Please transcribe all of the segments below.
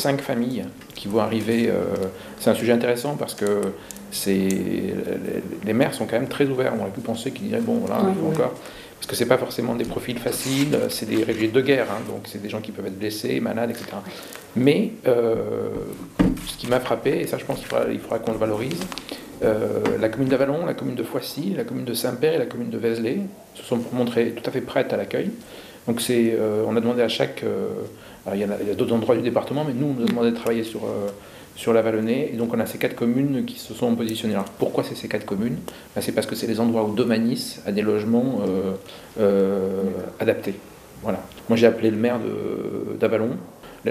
5 familles qui vont arriver. C'est un sujet intéressant parce que les maires sont quand même très ouverts. On aurait pu penser qu'ils diraient, bon, voilà, il faut encore... Parce que ce n'est pas forcément des profils faciles, c'est des réfugiés de guerre, hein, donc c'est des gens qui peuvent être blessés, malades, etc. Mais ce qui m'a frappé, et ça je pense qu'il faudra qu'on le valorise, la commune d'Avallon, la commune de Foissy, la commune de Saint-Père et la commune de Vézelay se sont montrées tout à fait prêtes à l'accueil. Donc on a demandé à chaque... alors il y a d'autres endroits du département, mais nous on nous a demandé de travailler sur la Vallonnée, et donc on a ces 4 communes qui se sont positionnées. Alors pourquoi c'est ces 4 communes? C'est parce que c'est les endroits où Domanis a des logements adaptés. Voilà. Moi j'ai appelé le maire d'Avallon,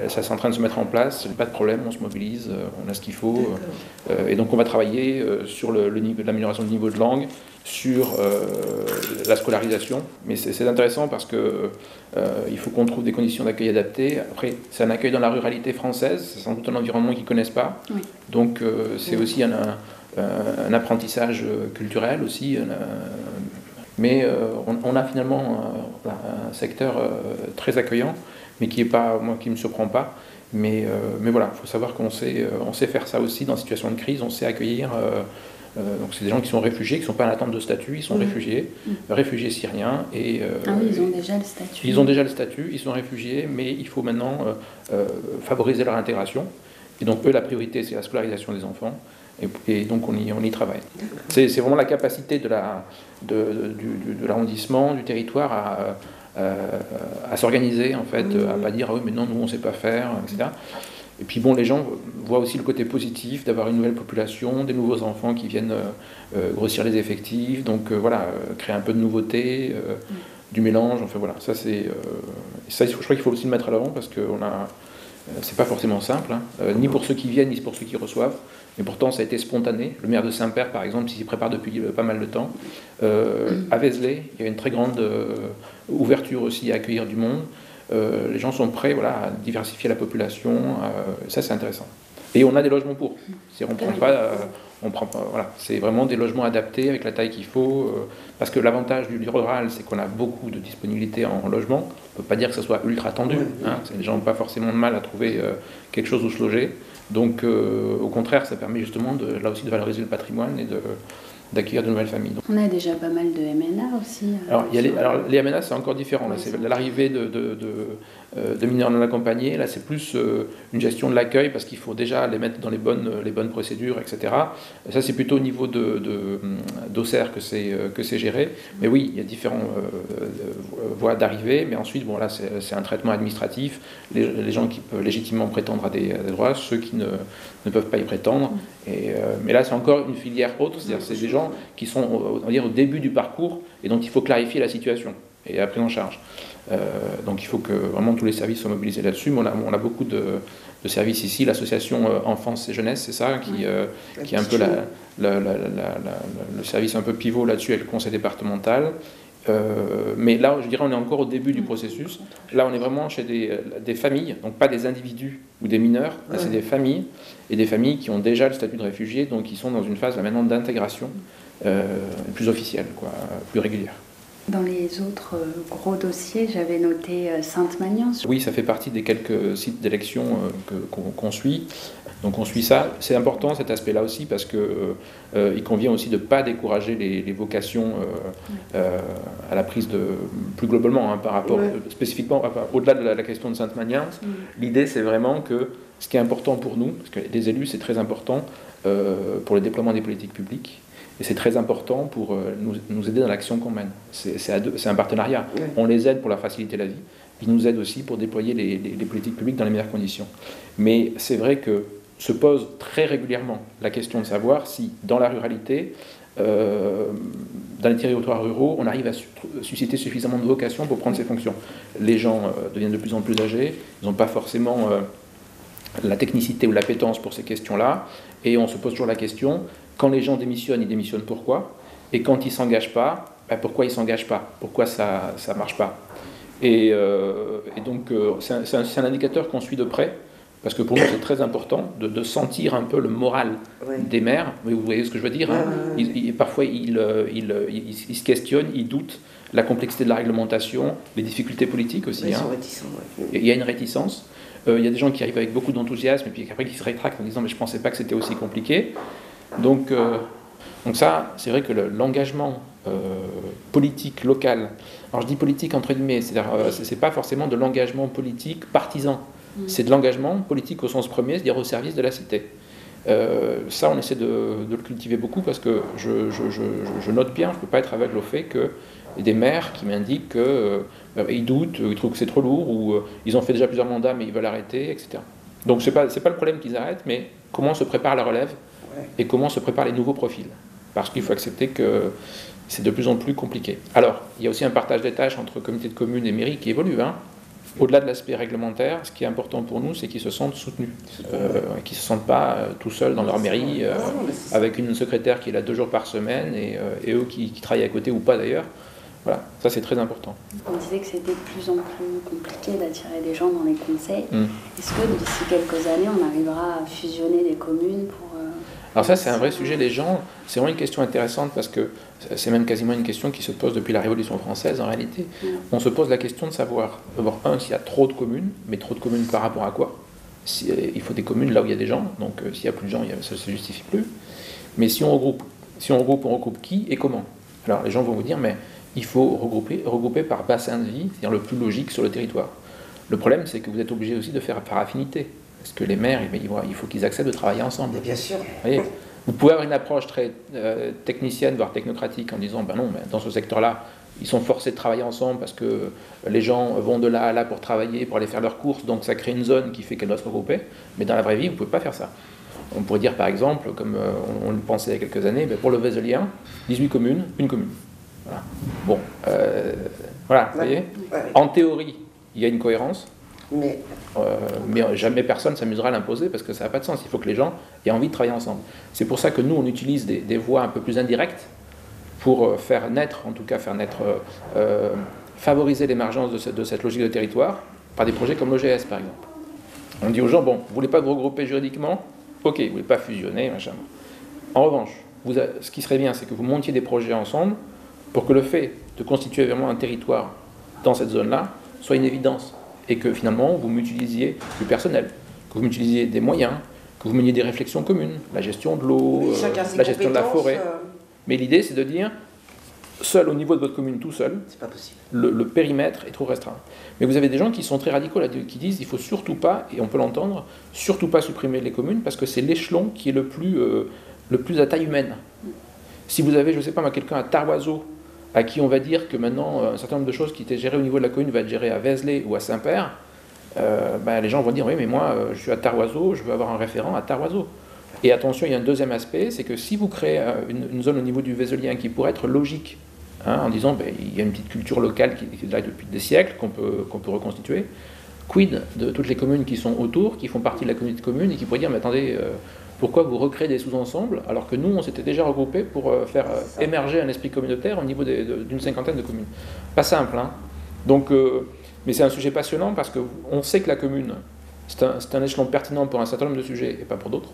ça c'est en train de se mettre en place, pas de problème, on se mobilise, on a ce qu'il faut. Et donc on va travailler sur l'amélioration du niveau de langue, sur la scolarisation. Mais c'est intéressant parce que il faut qu'on trouve des conditions d'accueil adaptées. Après, c'est un accueil dans la ruralité française, c'est sans doute un environnement qu'ils ne connaissent pas. Oui. Donc c'est aussi un apprentissage culturel aussi. Mais on a finalement un secteur très accueillant, mais qui ne me surprend pas. Mais voilà, il faut savoir qu'on sait faire ça aussi dans une situation de crise, on sait accueillir. Donc c'est des gens qui sont réfugiés, qui ne sont pas en attente de statut, ils sont réfugiés syriens. Et, oui, ils ont déjà le statut. Ils ont déjà le statut, ils sont réfugiés, mais il faut maintenant favoriser leur intégration. Et donc eux, la priorité, c'est la scolarisation des enfants. Et donc on y travaille. C'est vraiment la capacité de l'arrondissement, du territoire à s'organiser, en fait, à pas dire « ah oui, mais non, nous on ne sait pas faire », etc. Et puis bon, les gens voient aussi le côté positif d'avoir une nouvelle population, des nouveaux enfants qui viennent grossir les effectifs, donc voilà, créer un peu de nouveauté, du mélange, enfin voilà, ça je crois qu'il faut aussi le mettre à l'avant parce que c'est pas forcément simple, hein, ni pour ceux qui viennent, ni pour ceux qui reçoivent, mais pourtant ça a été spontané. Le maire de Saint-Père, par exemple, s'y prépare depuis pas mal de temps. À Vézelay, il y a une très grande ouverture aussi à accueillir du monde. Les gens sont prêts, voilà, à diversifier la population, ça c'est intéressant. Et on a des logements pour. Voilà, c'est vraiment des logements adaptés avec la taille qu'il faut. Parce que l'avantage du rural, c'est qu'on a beaucoup de disponibilité en logement. On ne peut pas dire que ça soit ultra tendu. Hein, les gens n'ont pas forcément de mal à trouver quelque chose où se loger. Donc, au contraire, ça permet justement là aussi de valoriser le patrimoine et d'accueillir de nouvelles familles. Donc, on a déjà pas mal de MNA aussi. Alors les MNA, c'est encore différent. Là, c'est l'arrivée de mineurs non accompagnés. Là, c'est plus une gestion de l'accueil parce qu'il faut déjà les mettre dans les bonnes procédures, etc. Ça, c'est plutôt au niveau d'Auxerre que c'est géré. Mais oui, il y a différentes voies d'arrivée. Mais ensuite, bon, là, c'est un traitement administratif. Les gens qui peuvent légitimement prétendre à des droits, ceux qui ne peuvent pas y prétendre. Mais là, c'est encore une filière autre. C'est-à-dire c'est des gens qui sont, on va dire, au début du parcours et dont il faut clarifier la situation et la prise en charge. Donc il faut que vraiment tous les services soient mobilisés là-dessus. Mais on a beaucoup de services ici. L'association Enfance et Jeunesse, c'est ça, qui est un peu le service un peu pivot là-dessus avec le conseil départemental. Mais là, je dirais, on est encore au début du processus. Là, on est vraiment chez des familles, donc pas des individus ou des mineurs. Là, c'est des familles, et des familles qui ont déjà le statut de réfugié, donc qui sont dans une phase là, maintenant d'intégration plus officielle, plus régulière. Dans les autres gros dossiers, j'avais noté Sainte-Magnance. Oui, ça fait partie des quelques sites d'élection qu'on suit. Donc on suit ça. C'est important cet aspect-là aussi parce qu'il convient aussi de ne pas décourager les vocations à la prise plus globalement par rapport spécifiquement au-delà de la question de Sainte-Magnance. L'idée c'est vraiment que ce qui est important pour nous, parce que les élus c'est très important pour le déploiement des politiques publiques. Et c'est très important pour nous aider dans l'action qu'on mène. C'est un partenariat. On les aide pour leur faciliter la vie. Ils nous aident aussi pour déployer les politiques publiques dans les meilleures conditions. Mais c'est vrai que se pose très régulièrement la question de savoir si, dans la ruralité, dans les territoires ruraux, on arrive à susciter suffisamment de vocation pour prendre ces fonctions. Les gens deviennent de plus en plus âgés, ils n'ont pas forcément la technicité ou l'appétence pour ces questions-là, et on se pose toujours la question, quand les gens démissionnent, ils démissionnent pourquoi? Et quand ils ne s'engagent pas, pourquoi ils ne s'engagent pas? Pourquoi ça ne marche pas? Et donc, c'est un indicateur qu'on suit de près, parce que pour nous, c'est très important de sentir un peu le moral des maires. Vous voyez ce que je veux dire, hein? Parfois, ils se questionnent, ils doutent, la complexité de la réglementation, les difficultés politiques aussi. Ils sont réticents. Il y a une réticence. Il y a des gens qui arrivent avec beaucoup d'enthousiasme et puis après qui se rétractent en disant mais je ne pensais pas que c'était aussi compliqué. Donc ça, c'est vrai que l'engagement politique local, alors je dis politique entre guillemets, c'est-à-dire c'est pas forcément de l'engagement politique partisan, c'est de l'engagement politique au sens premier, c'est-à-dire au service de la cité. Ça, on essaie de le cultiver beaucoup parce que je note bien, je ne peux pas être aveugle au fait que y a des maires qui m'indiquent qu'ils doutent, ils trouvent que c'est trop lourd, ou ils ont fait déjà plusieurs mandats mais ils veulent arrêter, etc. Donc c'est pas le problème qu'ils arrêtent, mais comment se prépare la relève et comment se préparent les nouveaux profils. Parce qu'il faut accepter que c'est de plus en plus compliqué. Alors, il y a aussi un partage des tâches entre communautés de communes et mairies qui évolue. Au-delà de l'aspect réglementaire, ce qui est important pour nous, c'est qu'ils se sentent soutenus, qu'ils ne se sentent pas tout seuls dans leur mairie, avec une secrétaire qui est là 2 jours par semaine, et eux qui travaillent à côté ou pas d'ailleurs. Voilà, ça c'est très important. On disait que c'était de plus en plus compliqué d'attirer des gens dans les conseils. Est-ce que d'ici quelques années, on arrivera à fusionner des communes pour... Alors ça, c'est un vrai sujet. Les gens, c'est vraiment une question intéressante parce que c'est même quasiment une question qui se pose depuis la Révolution française en réalité. On se pose la question de savoir, d'abord, s'il y a trop de communes, mais trop de communes par rapport à quoi ? Il faut des communes là où il y a des gens, donc s'il n'y a plus de gens, ça ne se justifie plus. Mais si on regroupe, on regroupe qui et comment ? Alors les gens vont vous dire, mais il faut regrouper par bassin de vie, c'est-à-dire le plus logique sur le territoire. Le problème, c'est que vous êtes obligé aussi de faire par affinité. Parce que les maires, il faut qu'ils acceptent de travailler ensemble. Bien sûr. Vous pouvez avoir une approche très technicienne, voire technocratique, en disant, ben non, mais dans ce secteur-là, ils sont forcés de travailler ensemble parce que les gens vont de là à là pour travailler, pour aller faire leurs courses, donc ça crée une zone qui fait qu'elle doit se regrouper. Mais dans la vraie vie, vous ne pouvez pas faire ça. On pourrait dire, par exemple, comme on le pensait il y a quelques années, pour le Vézelien, 18 communes, une commune. Voilà. Bon, voilà, vous voyez. En théorie, il y a une cohérence. Mais jamais personne ne s'amusera à l'imposer parce que ça n'a pas de sens. Il faut que les gens aient envie de travailler ensemble. C'est pour ça que nous, on utilise des voies un peu plus indirectes pour faire naître, favoriser l'émergence de cette logique de territoire par des projets comme l'OGS, par exemple. On dit aux gens, bon, vous ne voulez pas vous regrouper juridiquement ? Ok, vous ne voulez pas fusionner, machin. En revanche, ce qui serait bien, c'est que vous montiez des projets ensemble pour que le fait de constituer vraiment un territoire dans cette zone-là soit une évidence. Et que finalement, vous mutualisiez du personnel, que vous mutualisiez des moyens, que vous meniez des réflexions communes, la gestion de l'eau, la gestion de la forêt. Mais l'idée, c'est de dire, seul au niveau de votre commune, tout seul, c'est pas possible. Le périmètre est trop restreint. Mais vous avez des gens qui sont très radicaux là, qui disent, il faut surtout pas, et on peut l'entendre, surtout pas supprimer les communes, parce que c'est l'échelon qui est le plus à taille humaine. Si vous avez, je ne sais pas, quelqu'un à Tarwazo, à qui on va dire que maintenant un certain nombre de choses qui étaient gérées au niveau de la commune va être gérées à Vézelay ou à Saint-Père, les gens vont dire oui mais moi je suis à Tarwazo, je veux avoir un référent à Tarwazo. Et attention, il y a un deuxième aspect, c'est que si vous créez une zone au niveau du Vézelien qui pourrait être logique, en disant il y a une petite culture locale qui est là depuis des siècles, qu'on peut reconstituer, quid de toutes les communes qui sont autour, qui font partie de la communauté de communes et qui pourraient dire mais attendez, pourquoi vous recréez des sous-ensembles alors que nous, on s'était déjà regroupés pour faire émerger un esprit communautaire au niveau d'une 50aine de communes. Pas simple, hein. Donc, mais c'est un sujet passionnant parce qu'on sait que la commune, c'est un échelon pertinent pour un certain nombre de sujets et pas pour d'autres.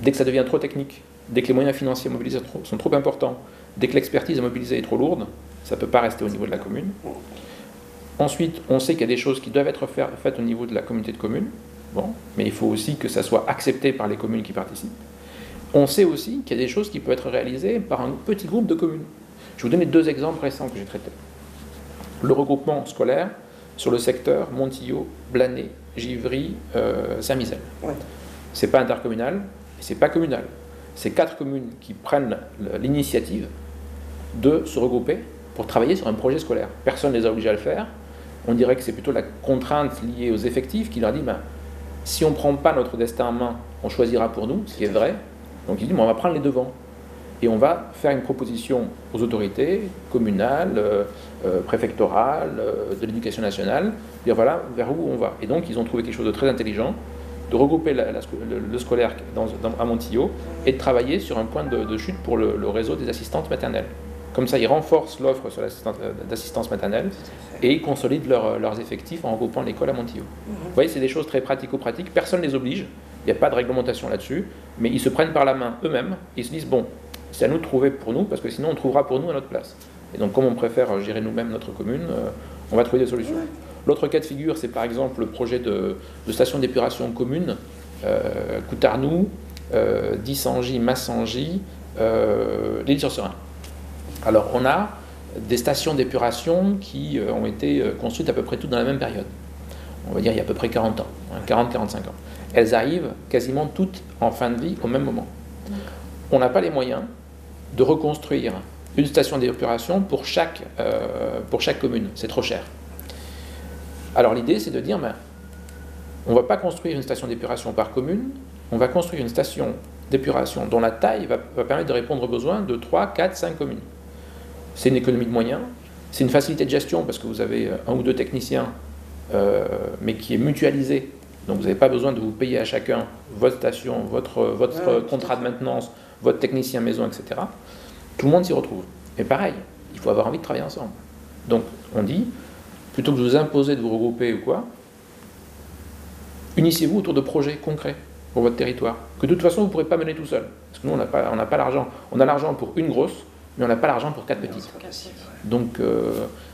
Dès que ça devient trop technique, dès que les moyens financiers mobilisés sont trop importants, dès que l'expertise à mobiliser est trop lourde, ça ne peut pas rester au niveau de la commune. Ensuite, on sait qu'il y a des choses qui doivent être faites au niveau de la communauté de communes. Bon, mais il faut aussi que ça soit accepté par les communes qui participent. On sait aussi qu'il y a des choses qui peuvent être réalisées par un petit groupe de communes. Je vais vous donner 2 exemples récents que j'ai traités. Le regroupement scolaire sur le secteur Montillot, Blanet, Givry, Saint-Mizel. Ouais. Ce n'est pas intercommunal et ce n'est pas communal. C'est 4 communes qui prennent l'initiative de se regrouper pour travailler sur un projet scolaire. Personne ne les a obligés à le faire. On dirait que c'est plutôt la contrainte liée aux effectifs qui leur dit si on ne prend pas notre destin en main, on choisira pour nous, ce qui est vrai. Donc il dit, on va prendre les devants. Et on va faire une proposition aux autorités communales, préfectorales, de l'éducation nationale, dire voilà vers où on va. Et donc ils ont trouvé quelque chose de très intelligent, de regrouper le scolaire à Montillot et de travailler sur un point de chute pour le réseau des assistantes maternelles. Comme ça, ils renforcent l'offre sur d'assistance maternelle et ils consolident leurs effectifs en regroupant l'école à Montillot. Vous voyez, c'est des choses très pratico-pratiques. Personne ne les oblige. Il n'y a pas de réglementation là-dessus. Mais ils se prennent par la main eux-mêmes et ils se disent bon, c'est à nous de trouver pour nous parce que sinon on trouvera pour nous à notre place. Et donc, comme on préfère gérer nous-mêmes notre commune, on va trouver des solutions. L'autre cas de figure, c'est par exemple le projet de station d'épuration commune, Coutarnou, Dissangy, Massangy, l'Île-sur-Serein. Alors on a des stations d'épuration qui ont été construites à peu près toutes dans la même période. On va dire il y a à peu près 40 ans, 40-45 ans. Elles arrivent quasiment toutes en fin de vie au même moment. On n'a pas les moyens de reconstruire une station d'épuration pour chaque commune. C'est trop cher. Alors l'idée, c'est de dire, on ne va pas construire une station d'épuration par commune, on va construire une station d'épuration dont la taille va permettre de répondre aux besoins de 3, 4, 5 communes. C'est une économie de moyens, c'est une facilité de gestion parce que vous avez un ou deux techniciens, mais qui est mutualisée. Donc vous n'avez pas besoin de vous payer à chacun votre station, votre contrat de maintenance, votre technicien maison, etc. Tout le monde s'y retrouve. Et pareil, il faut avoir envie de travailler ensemble. Donc on dit, plutôt que de vous imposer de vous regrouper ou quoi, unissez-vous autour de projets concrets pour votre territoire, que de toute façon vous ne pourrez pas mener tout seul. Parce que nous, on n'a pas l'argent. On a l'argent pour une grosse, mais on n'a pas l'argent pour 4 petites. Donc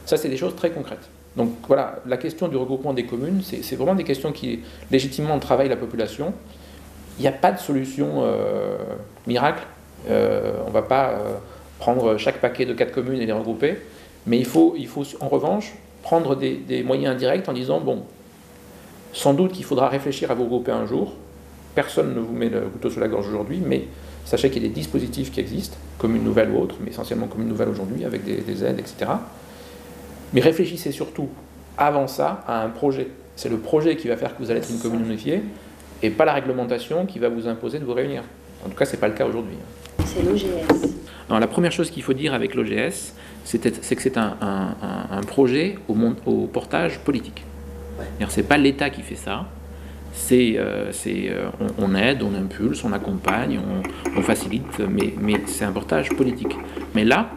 ça, c'est des choses très concrètes. Donc voilà, la question du regroupement des communes, c'est vraiment des questions qui légitimement travaillent la population. Il n'y a pas de solution miracle. On ne va pas prendre chaque paquet de 4 communes et les regrouper, mais il faut en revanche prendre des moyens indirects en disant, bon, sans doute qu'il faudra réfléchir à vous regrouper un jour. Personne ne vous met le couteau sous la gorge aujourd'hui, mais sachez qu'il y a des dispositifs qui existent, communes nouvelles ou autres, mais essentiellement communes nouvelles aujourd'hui, avec des aides, etc. Mais réfléchissez surtout, avant ça, à un projet. C'est le projet qui va faire que vous allez être une commune unifiée, et pas la réglementation qui va vous imposer de vous réunir. En tout cas, ce n'est pas le cas aujourd'hui. C'est l'OGS. Alors, la première chose qu'il faut dire avec l'OGS, c'est que c'est un projet au portage politique. Ce n'est pas l'État qui fait ça. On aide, on impulse, on accompagne, on facilite, mais c'est un portage politique. Mais là,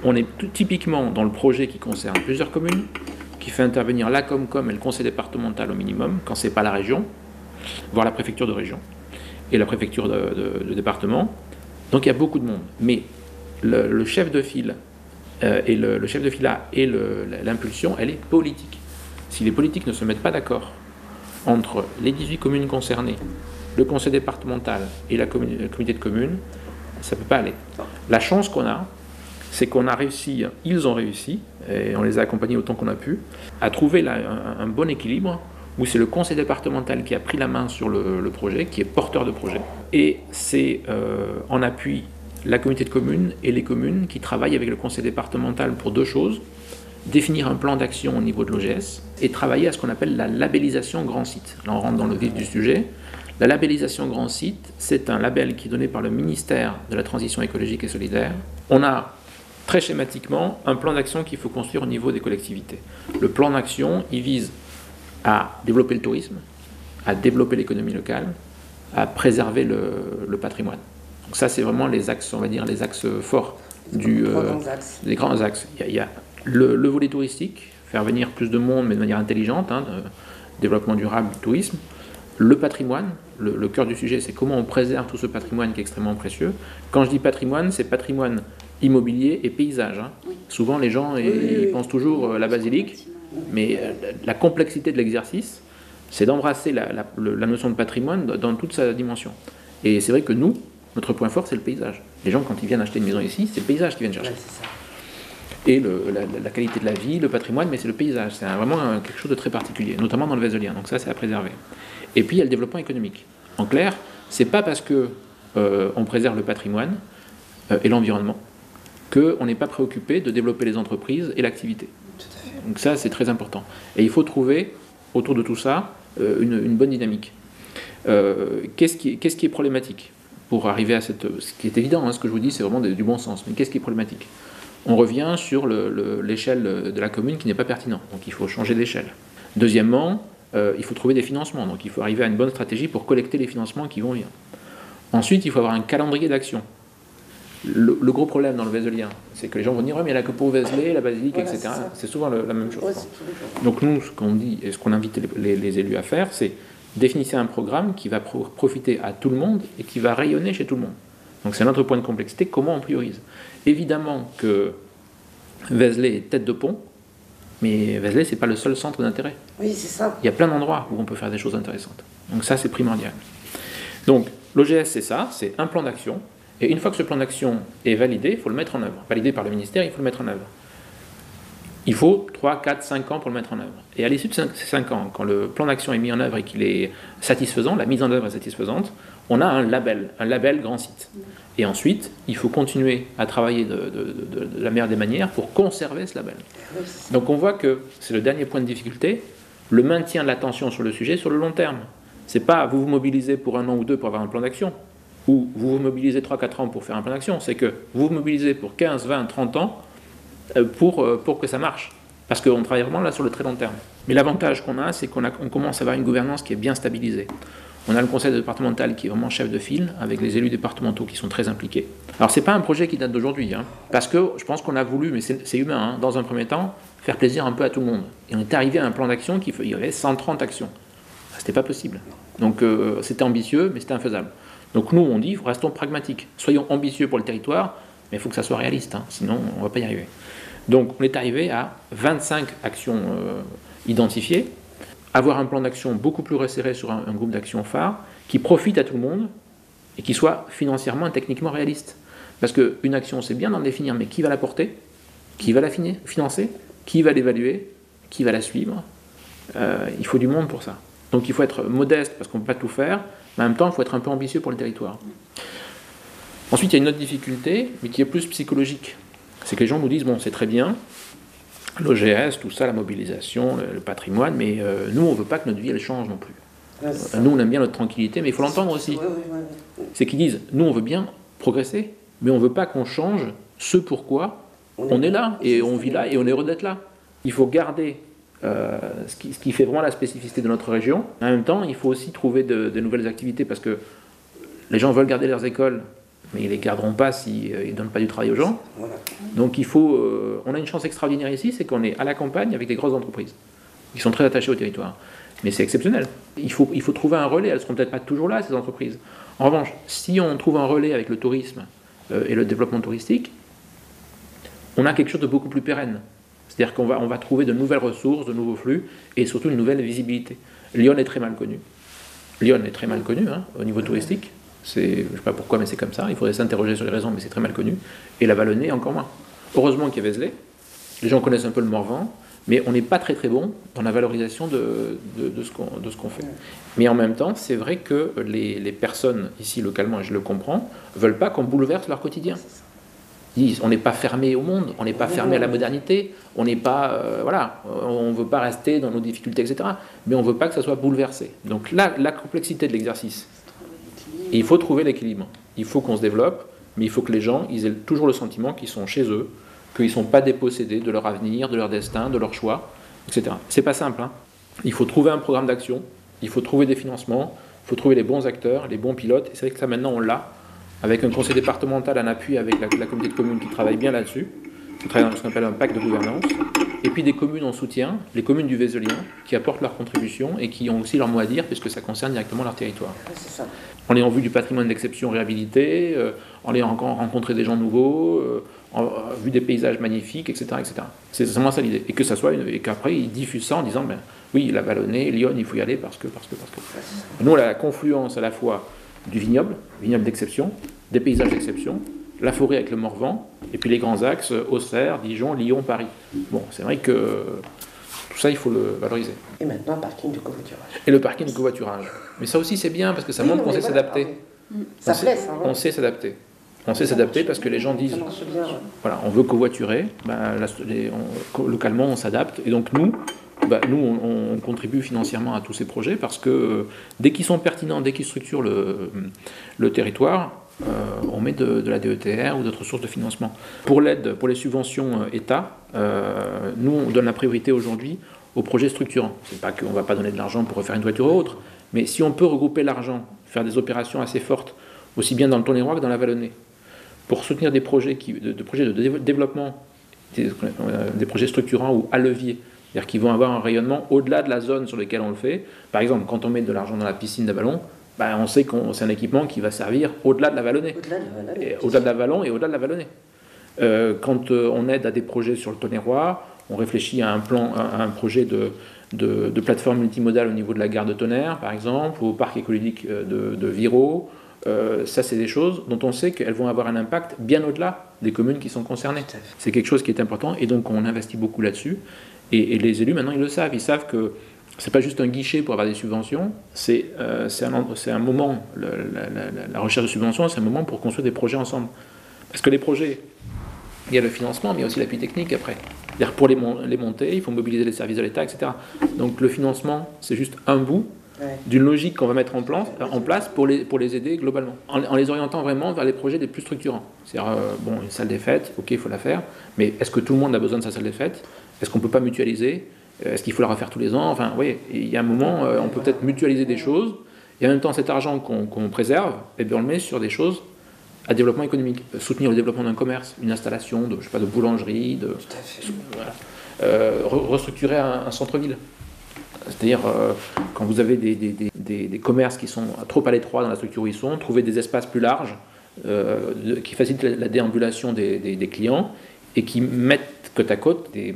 on est typiquement dans le projet qui concerne plusieurs communes, qui fait intervenir la Comcom et le conseil départemental au minimum, quand ce n'est pas la région, voire la préfecture de région, et la préfecture de département. Donc il y a beaucoup de monde. Mais le chef de file et le chef de fila et l'impulsion, elle est politique. Si les politiques ne se mettent pas d'accord entre les 18 communes concernées, le conseil départemental et le comité de communes, ça ne peut pas aller. La chance qu'on a, c'est qu'on a réussi, ils ont réussi, et on les a accompagnés autant qu'on a pu, à trouver un bon équilibre où c'est le conseil départemental qui a pris la main sur le projet, qui est porteur de projet. Et c'est en appui la communauté de communes et les communes qui travaillent avec le conseil départemental pour deux choses: définir un plan d'action au niveau de l'OGS et travailler à ce qu'on appelle la labellisation grand site. Là, on rentre dans le vif du sujet. La labellisation grand site, c'est un label qui est donné par le ministère de la Transition écologique et solidaire. On a très schématiquement un plan d'action qu'il faut construire au niveau des collectivités. Le plan d'action, il vise à développer le tourisme, à développer l'économie locale, à préserver le patrimoine. Donc ça, c'est vraiment les axes, on va dire, les axes forts des grands axes. Il y a le volet touristique, faire venir plus de monde, mais de manière intelligente, développement durable du tourisme. Le patrimoine, le cœur du sujet, c'est comment on préserve tout ce patrimoine qui est extrêmement précieux. Quand je dis patrimoine, c'est patrimoine immobilier et paysage. Oui. Souvent, les gens ils pensent toujours la basilique, mais la complexité de l'exercice, c'est d'embrasser la notion de patrimoine dans toute sa dimension. Et c'est vrai que nous, notre point fort, c'est le paysage. Les gens, quand ils viennent acheter une maison ici, c'est le paysage qu'ils viennent chercher. Ouais, c'est ça. Et la qualité de la vie, le patrimoine, mais c'est le paysage. C'est vraiment quelque chose de très particulier, notamment dans le Vézelien. Donc ça, c'est à préserver. Et puis, il y a le développement économique. En clair, c'est pas parce que on préserve le patrimoine et l'environnement qu'on n'est pas préoccupé de développer les entreprises et l'activité. Donc ça, c'est très important. Et il faut trouver, autour de tout ça, une bonne dynamique. Qu'est-ce qui est problématique pour arriver à cette... Ce qui est évident, ce que je vous dis, c'est vraiment du bon sens. Mais qu'est-ce qui est problématique? On revient sur l'échelle de la commune qui n'est pas pertinent. Donc il faut changer d'échelle. Deuxièmement, il faut trouver des financements. Donc il faut arriver à une bonne stratégie pour collecter les financements qui vont venir. Ensuite, il faut avoir un calendrier d'action. Le gros problème dans le Vézelien, c'est que les gens vont dire « ouais, mais il n'y a que pour Vézelay, la basilique, voilà, etc. » C'est souvent la même chose. Ouais, donc nous, ce qu'on dit et ce qu'on invite les élus à faire, c'est définir un programme qui va profiter à tout le monde et qui va rayonner chez tout le monde. Donc c'est notre point de complexité, comment on priorise. Évidemment que Vézelay est tête de pont, Mais Vézelay, ce n'est pas le seul centre d'intérêt. Oui, c'est ça. Il y a plein d'endroits où on peut faire des choses intéressantes. Donc ça, c'est primordial. Donc l'OGS, c'est ça, c'est un plan d'action. Et une fois que ce plan d'action est validé, il faut le mettre en œuvre. Validé par le ministère, il faut le mettre en œuvre. Il faut 3, 4, 5 ans pour le mettre en œuvre. Et à l'issue de ces 5 ans, quand le plan d'action est mis en œuvre et qu'il est satisfaisant, la mise en œuvre est satisfaisante, on a un label grand site. Et ensuite, il faut continuer à travailler de la meilleure des manières pour conserver ce label. Donc on voit que c'est le dernier point de difficulté, le maintien de l'attention sur le sujet sur le long terme. C'est pas vous vous mobilisez pour 1 an ou 2 pour avoir un plan d'action, ou vous vous mobilisez 3-4 ans pour faire un plan d'action, c'est que vous vous mobilisez pour 15, 20, 30 ans pour que ça marche. Parce qu'on travaille vraiment là sur le très long terme. Mais l'avantage qu'on a, c'est qu'on commence à avoir une gouvernance qui est bien stabilisée. On a le conseil départemental qui est vraiment chef de file, avec les élus départementaux qui sont très impliqués. Alors c'est pas un projet qui date d'aujourd'hui, parce que je pense qu'on a voulu, mais c'est humain, dans un premier temps, faire plaisir un peu à tout le monde. Et on est arrivé à un plan d'action il y avait 130 actions. C'était pas possible. Donc c'était ambitieux, mais c'était infaisable. Donc nous, on dit, restons pragmatiques. Soyons ambitieux pour le territoire, mais il faut que ça soit réaliste, sinon on ne va pas y arriver. Donc on est arrivé à 25 actions identifiées, avoir un plan d'action beaucoup plus resserré sur un groupe d'actions phares, qui profite à tout le monde, et qui soit financièrement et techniquement réaliste. Parce qu'une action, c'est bien d'en définir, mais qui va la porter? Qui va la financer? Qui va l'évaluer? Qui va la suivre? Il faut du monde pour ça. Donc il faut être modeste, parce qu'on ne peut pas tout faire, mais en même temps, il faut être un peu ambitieux pour le territoire. Ensuite, il y a une autre difficulté, mais qui est plus psychologique. C'est que les gens nous disent, bon, c'est très bien, l'OGS, tout ça, la mobilisation, le patrimoine, mais nous, on ne veut pas que notre vie, elle change non plus. Nous, on aime bien notre tranquillité, mais il faut l'entendre aussi. C'est qu'ils disent, nous, on veut bien progresser, mais on ne veut pas qu'on change ce pourquoi on est là, et on vit là, et on est heureux d'être là. Il faut garder ce qui fait vraiment la spécificité de notre région. En même temps, il faut aussi trouver de nouvelles activités, parce que les gens veulent garder leurs écoles, mais ils ne les garderont pas s'ils ne donnent pas du travail aux gens. Donc il faut... on a une chance extraordinaire ici, c'est qu'on est à la campagne avec des grosses entreprises, qui sont très attachées au territoire. Mais c'est exceptionnel. Il faut trouver un relais. Elles ne seront peut-être pas toujours là, ces entreprises. En revanche, si on trouve un relais avec le tourisme et le développement touristique, on a quelque chose de beaucoup plus pérenne. C'est-à-dire qu'on va trouver de nouvelles ressources, de nouveaux flux, et surtout une nouvelle visibilité. Lyon est très mal connu. Lyon est très mal connu au niveau touristique. Je ne sais pas pourquoi, mais c'est comme ça. Il faudrait s'interroger sur les raisons, mais c'est très mal connu. Et la Vallonnée, encore moins. Heureusement qu'il y a Vézelay. Les gens connaissent un peu le Morvan, mais on n'est pas très très bon dans la valorisation de ce qu'on fait. Mais en même temps, c'est vrai que les personnes ici localement, et je le comprends, ne veulent pas qu'on bouleverse leur quotidien. Ils disent, on n'est pas fermé au monde, on n'est pas fermé à la modernité, on n'est pas, on ne veut pas rester dans nos difficultés, etc. Mais on ne veut pas que ça soit bouleversé. Donc là, la complexité de l'exercice. Et il faut trouver l'équilibre. Il faut qu'on se développe, mais il faut que les gens ils aient toujours le sentiment qu'ils sont chez eux, qu'ils ne sont pas dépossédés de leur avenir, de leur destin, de leur choix, etc. C'est pas simple. Il faut trouver un programme d'action, il faut trouver des financements, il faut trouver les bons acteurs, les bons pilotes. Et c'est vrai que ça maintenant on l'a, avec un conseil départemental en appui avec la communauté de communes qui travaille bien là-dessus. On travaille dans ce qu'on appelle un pacte de gouvernance. Et puis des communes en soutien, les communes du Vézelien, qui apportent leur contribution et qui ont aussi leur mot à dire, puisque ça concerne directement leur territoire. C'est ça. En ayant vu du patrimoine d'exception réhabilité, en ayant rencontré des gens nouveaux, vu des paysages magnifiques, etc. etc. C'est vraiment ça l'idée. Et que ça soit et qu'après ils diffusent ça en disant oui, la Vallonnée, Lyon, il faut y aller parce que. Nous, on a la confluence à la fois du vignoble d'exception, des paysages d'exception, la forêt avec le Morvan, et puis les grands axes, Auxerre, Dijon, Lyon, Paris. Bon, c'est vrai que tout ça, il faut le valoriser. Et maintenant, parking de covoiturage. Et le parking de covoiturage. Mais ça aussi, c'est bien, parce que ça montre qu'on sait s'adapter. Ça blesse. On sait s'adapter. On sait s'adapter parce que les gens disent, voilà, on veut covoiturer, localement, on s'adapte. Et donc nous, on contribue financièrement à tous ces projets parce que dès qu'ils sont pertinents, dès qu'ils structurent le territoire, on met de la DETR ou d'autres sources de financement. Pour l'aide, pour les subventions État, nous, on donne la priorité aujourd'hui aux projets structurants. C'est pas qu'on ne va pas donner de l'argent pour refaire une toiture ou autre, mais si on peut regrouper l'argent, faire des opérations assez fortes, aussi bien dans le Tonnerrois que dans la Vallonnée, pour soutenir des projets de développement, des projets structurants ou à levier, c'est-à-dire qui vont avoir un rayonnement au-delà de la zone sur laquelle on le fait. Par exemple, quand on met de l'argent dans la piscine d'Avallon, on sait que c'est un équipement qui va servir au-delà de la Vallonnée. Au-delà de l'Avallon et au-delà de la Vallonnée. Quand on aide à des projets sur le Tonnerrois, on réfléchit à un projet de plateforme multimodale au niveau de la gare de Tonnerre, par exemple, ou au parc écologique de Viro. Ça, c'est des choses dont on sait qu'elles vont avoir un impact bien au-delà des communes qui sont concernées. C'est quelque chose qui est important, et donc on investit beaucoup là-dessus. Et les élus, maintenant, ils le savent. Ils savent que c'est pas juste un guichet pour avoir des subventions, c'est un moment, la recherche de subventions, c'est un moment pour construire des projets ensemble. Parce que les projets, il y a le financement, mais il y a aussi l'appui technique après. C'est-à-dire pour les monter, il faut mobiliser les services de l'État, etc. Donc le financement, c'est juste un bout d'une logique qu'on va mettre en place pour les aider globalement, en les orientant vraiment vers les projets les plus structurants. C'est-à-dire, une salle des fêtes, ok, il faut la faire, mais est-ce que tout le monde a besoin de sa salle des fêtes? Est-ce qu'on ne peut pas mutualiser? Est-ce qu'il faut la refaire tous les ans? Enfin, oui, il y a un moment, on peut peut-être mutualiser des choses, et en même temps, cet argent qu'on préserve, eh bien, on le met sur des choses à développement économique. Soutenir le développement d'un commerce, une installation de boulangerie, restructurer un centre-ville. C'est-à-dire, quand vous avez des commerces qui sont trop à l'étroit dans la structure où ils sont, trouver des espaces plus larges qui facilitent la déambulation des clients et qui mettent côte à côte des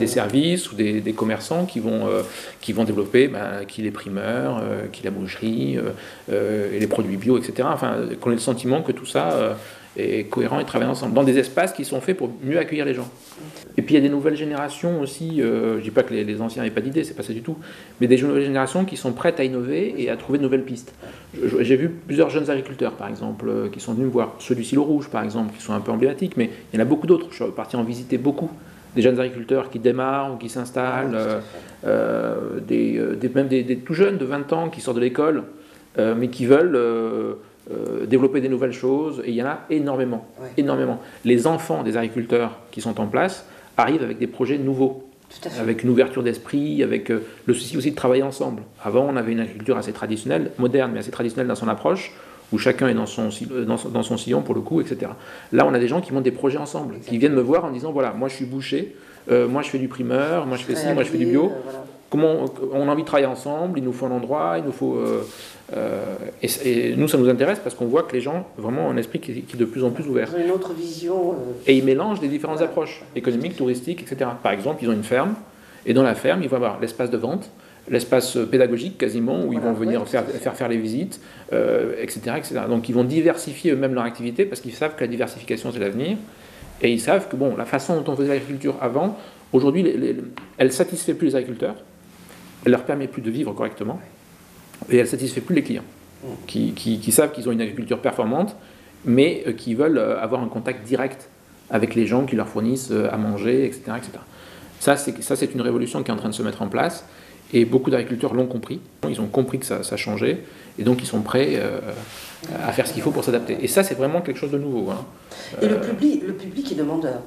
services ou des commerçants qui vont développer qui les primeurs, qui la boucherie, et les produits bio, etc. Enfin, qu'on ait le sentiment que tout ça est cohérent et travaille ensemble, dans des espaces qui sont faits pour mieux accueillir les gens. Et puis il y a des nouvelles générations aussi, je ne dis pas que les anciens n'avaient pas d'idées, c'est pas ça du tout, mais des nouvelles générations qui sont prêtes à innover et à trouver de nouvelles pistes. J'ai vu plusieurs jeunes agriculteurs, par exemple, qui sont venus me voir, ceux du Silo Rouge, par exemple, qui sont un peu emblématiques, mais il y en a beaucoup d'autres. Je suis parti en visiter beaucoup, des jeunes agriculteurs qui démarrent ou qui s'installent, même des tout jeunes de 20 ans qui sortent de l'école, mais qui veulent développer des nouvelles choses, et il y en a énormément, énormément. Les enfants des agriculteurs qui sont en place arrivent avec des projets nouveaux, avec une ouverture d'esprit, avec le souci aussi de travailler ensemble. Avant, on avait une agriculture assez traditionnelle, moderne, mais assez traditionnelle dans son approche, où chacun est dans son sillon pour le coup, etc. Là, on a des gens qui montent des projets ensemble, qui viennent me voir en disant, voilà, moi je suis boucher, moi je fais du primeur, moi je fais ci, moi je fais du bio. Comment on a envie de travailler ensemble, il nous faut un endroit, il nous faut... et nous, ça nous intéresse parce qu'on voit que les gens, vraiment, ont un esprit qui est de plus en plus ouvert. Ils ont une autre vision. Et ils mélangent les différentes approches, économiques, touristiques, etc. Par exemple, ils ont une ferme, et dans la ferme, ils vont avoir l'espace de vente, l'espace pédagogique quasiment, où ils vont venir faire les visites, etc., etc. Donc ils vont diversifier eux-mêmes leur activité parce qu'ils savent que la diversification, c'est l'avenir. Et ils savent que la façon dont on faisait l'agriculture avant, aujourd'hui, elle ne satisfait plus les agriculteurs. Elle ne leur permet plus de vivre correctement, et elle ne satisfait plus les clients, qui savent qu'ils ont une agriculture performante, mais qui veulent avoir un contact direct avec les gens qui leur fournissent à manger, etc. etc. Ça, c'est une révolution qui est en train de se mettre en place, et beaucoup d'agriculteurs l'ont compris. Ils ont compris que ça changeait, et donc ils sont prêts à faire ce qu'il faut pour s'adapter. Et ça, c'est vraiment quelque chose de nouveau. Et le public est demandeur.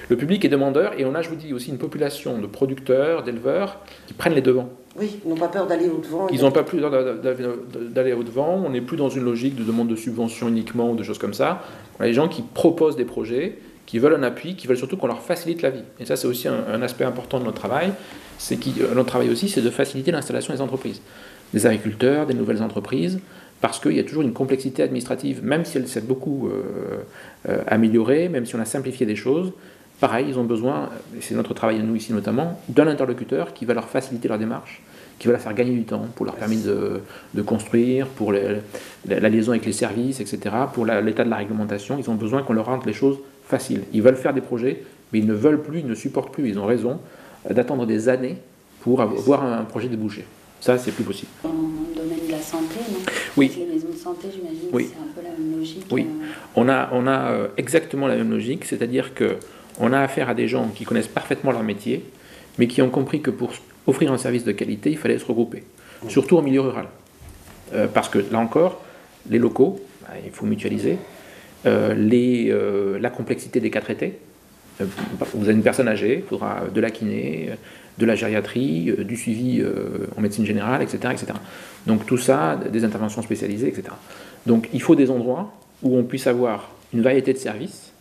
Le public est demandeur, et on a, je vous dis, aussi une population de producteurs, d'éleveurs qui prennent les devants. Oui, ils n'ont pas peur d'aller au-devant. Ils n'ont pas peur d'aller au-devant. On n'est plus dans une logique de demande de subvention uniquement ou de choses comme ça. On a des gens qui proposent des projets, qui veulent un appui, qui veulent surtout qu'on leur facilite la vie. Et ça, c'est aussi un aspect important de notre travail. Notre travail aussi, c'est de faciliter l'installation des entreprises, des agriculteurs, des nouvelles entreprises, parce qu'il y a toujours une complexité administrative, même si elle s'est beaucoup améliorée, même si on a simplifié des choses. Pareil, ils ont besoin, et c'est notre travail à nous ici notamment, d'un interlocuteur qui va leur faciliter leur démarche, qui va leur faire gagner du temps, pour leur permettre de construire, pour la liaison avec les services, etc., pour l'état de la réglementation. Ils ont besoin qu'on leur rende les choses faciles. Ils veulent faire des projets, mais ils ne veulent plus, ils ne supportent plus, ils ont raison, d'attendre des années pour avoir un projet débouché. Ça, c'est plus possible. Dans le domaine de la santé, non? Oui. Avec les maisons de santé, j'imagine que c'est un peu la même logique. Oui, on a exactement la même logique, c'est-à-dire que on a affaire à des gens qui connaissent parfaitement leur métier, mais qui ont compris que pour offrir un service de qualité, il fallait se regrouper, surtout en milieu rural. Parce que, là encore, les locaux, il faut mutualiser, la complexité des cas traités. Vous avez une personne âgée, il faudra de la kiné, de la gériatrie, du suivi en médecine générale, etc., etc. Donc tout ça, des interventions spécialisées, etc. Donc il faut des endroits où on puisse avoir une variété de services,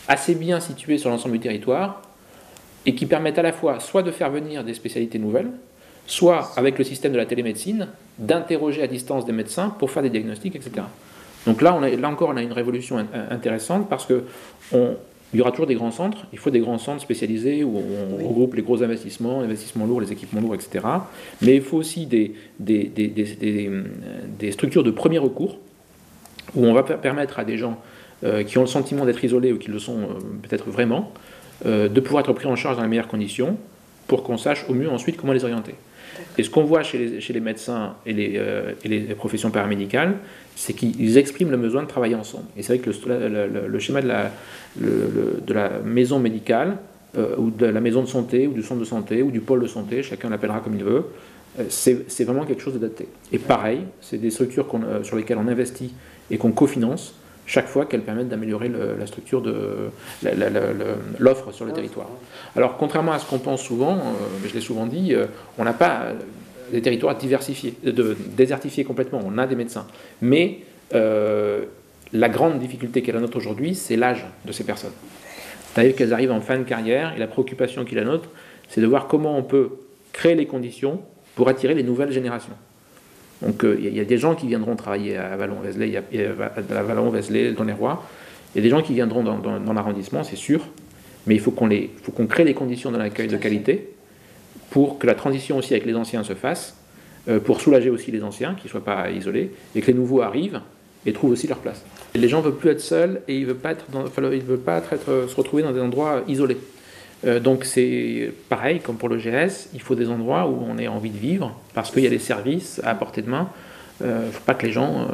assez bien situés sur l'ensemble du territoire, et qui permettent à la fois soit de faire venir des spécialités nouvelles, soit, avec le système de la télémédecine, d'interroger à distance des médecins pour faire des diagnostics, etc. Donc là encore, on a une révolution intéressante, parce que il y aura toujours des grands centres, il faut des grands centres spécialisés où on regroupe les gros investissements, les investissements lourds, les équipements lourds, etc. Mais il faut aussi des structures de premier recours où on va permettre à des gens qui ont le sentiment d'être isolés ou qui le sont peut-être vraiment, de pouvoir être pris en charge dans les meilleures conditions pour qu'on sache au mieux ensuite comment les orienter. Et ce qu'on voit chez les médecins et les professions paramédicales, c'est qu'ils expriment le besoin de travailler ensemble. Et c'est vrai que le schéma de la maison médicale, ou de la maison de santé, ou du centre de santé, ou du pôle de santé, chacun l'appellera comme il veut, c'est vraiment quelque chose d'adapté. Et pareil, c'est des structures sur lesquelles on investit et qu'on cofinance chaque fois qu'elles permettent d'améliorer la structure de l'offre sur le territoire. Alors, contrairement à ce qu'on pense souvent, je l'ai souvent dit, on n'a pas des territoires diversifiés, désertifiés complètement, on a des médecins. Mais la grande difficulté qu'est la nôtre aujourd'hui, c'est l'âge de ces personnes. C'est-à-dire qu'elles arrivent en fin de carrière, et la préoccupation qui est la nôtre, c'est de voir comment on peut créer les conditions pour attirer les nouvelles générations. Donc il y a des gens qui viendront travailler à Vallon-Vézelay, à Vallon-Vézelay, dans les Rois. Il y a des gens qui viendront dans l'arrondissement, c'est sûr. Mais il faut qu'on crée les conditions d'un accueil de qualité pour que la transition aussi avec les anciens se fasse, pour soulager aussi les anciens, qui ne soient pas isolés, et que les nouveaux arrivent et trouvent aussi leur place. Les gens ne veulent plus être seuls et ils ne veulent pas se retrouver dans des endroits isolés. Donc c'est pareil, comme pour le GS, il faut des endroits où on ait envie de vivre, parce qu'il y a des services à portée de main. Il ne faut pas que les gens...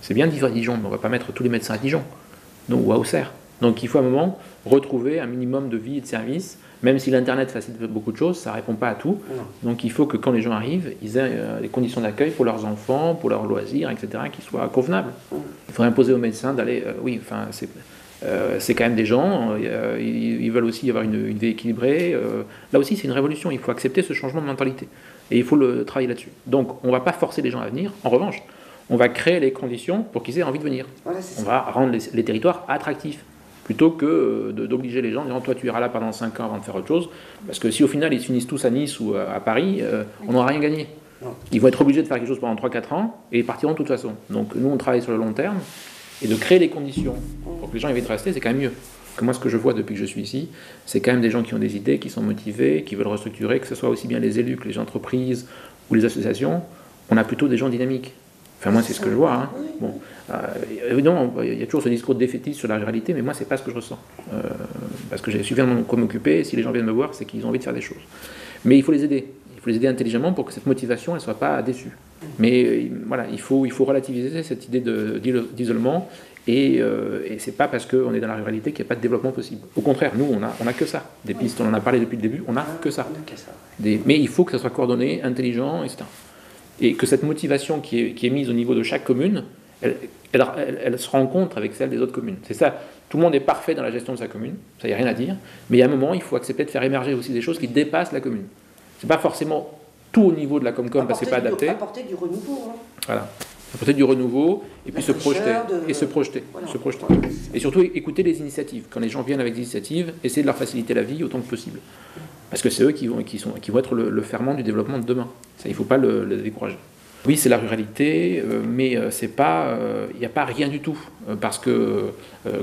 c'est bien de vivre à Dijon, mais on ne va pas mettre tous les médecins à Dijon, ou à Auxerre. Donc il faut à un moment retrouver un minimum de vie et de services, même si l'Internet facilite beaucoup de choses, ça ne répond pas à tout. Non. Donc il faut que quand les gens arrivent, ils aient des conditions d'accueil pour leurs enfants, pour leurs loisirs, etc., qui soient convenables. Il faudrait imposer aux médecins d'aller... c'est quand même des gens, ils veulent aussi avoir une vie équilibrée. Là aussi, c'est une révolution, il faut accepter ce changement de mentalité. Et il faut travailler là-dessus. Donc, on ne va pas forcer les gens à venir. En revanche, on va créer les conditions pour qu'ils aient envie de venir. Voilà, on va rendre les territoires attractifs, plutôt que d'obliger les gens en disant « toi, tu iras là pendant 5 ans avant de faire autre chose ». Parce que si au final, ils se finissent tous à Nice ou à Paris, on n'aura rien gagné. Ils vont être obligés de faire quelque chose pendant 3-4 ans et ils partiront de toute façon. Donc, nous, on travaille sur le long terme. Et de créer les conditions pour que les gens aient envie de rester, c'est quand même mieux. Que moi, ce que je vois depuis que je suis ici, c'est quand même des gens qui ont des idées, qui sont motivés, qui veulent restructurer, que ce soit aussi bien les élus que les entreprises ou les associations. On a plutôt des gens dynamiques. Enfin, moi, c'est ce que je vois. Hein. Bon, évidemment, il y a toujours ce discours de défaitiste sur la ruralité, mais moi, c'est pas ce que je ressens. Parce que j'ai suffisamment quoi m'occuper, si les gens viennent me voir, c'est qu'ils ont envie de faire des choses. Mais il faut les aider. Il faut les aider intelligemment pour que cette motivation ne soit pas déçue. Mais voilà, il faut relativiser cette idée d'isolement et c'est pas parce qu'on est dans la ruralité qu'il n'y a pas de développement possible. Au contraire, nous, on a que ça. Des pistes, on en a parlé depuis le début, on a que ça. Mais il faut que ça soit coordonné, intelligent, etc. Et que cette motivation qui est mise au niveau de chaque commune, elle se rencontre avec celle des autres communes. C'est ça. Tout le monde est parfait dans la gestion de sa commune, ça y a rien à dire. Mais il y a un moment, il faut accepter de faire émerger aussi des choses qui dépassent la commune. C'est pas forcément tout au niveau de la Comcom parce que c'est pas adapté. Apporter du renouveau. Hein. Voilà. Apporter du renouveau et puis se projeter. Voilà. Se projeter. Et surtout écouter les initiatives. Quand les gens viennent avec des initiatives, essayer de leur faciliter la vie autant que possible. Parce que c'est eux qui vont être le ferment du développement de demain. Ça, il ne faut pas le décourager. Oui, c'est la ruralité, mais c'est pas, il n'y a pas rien du tout, parce que,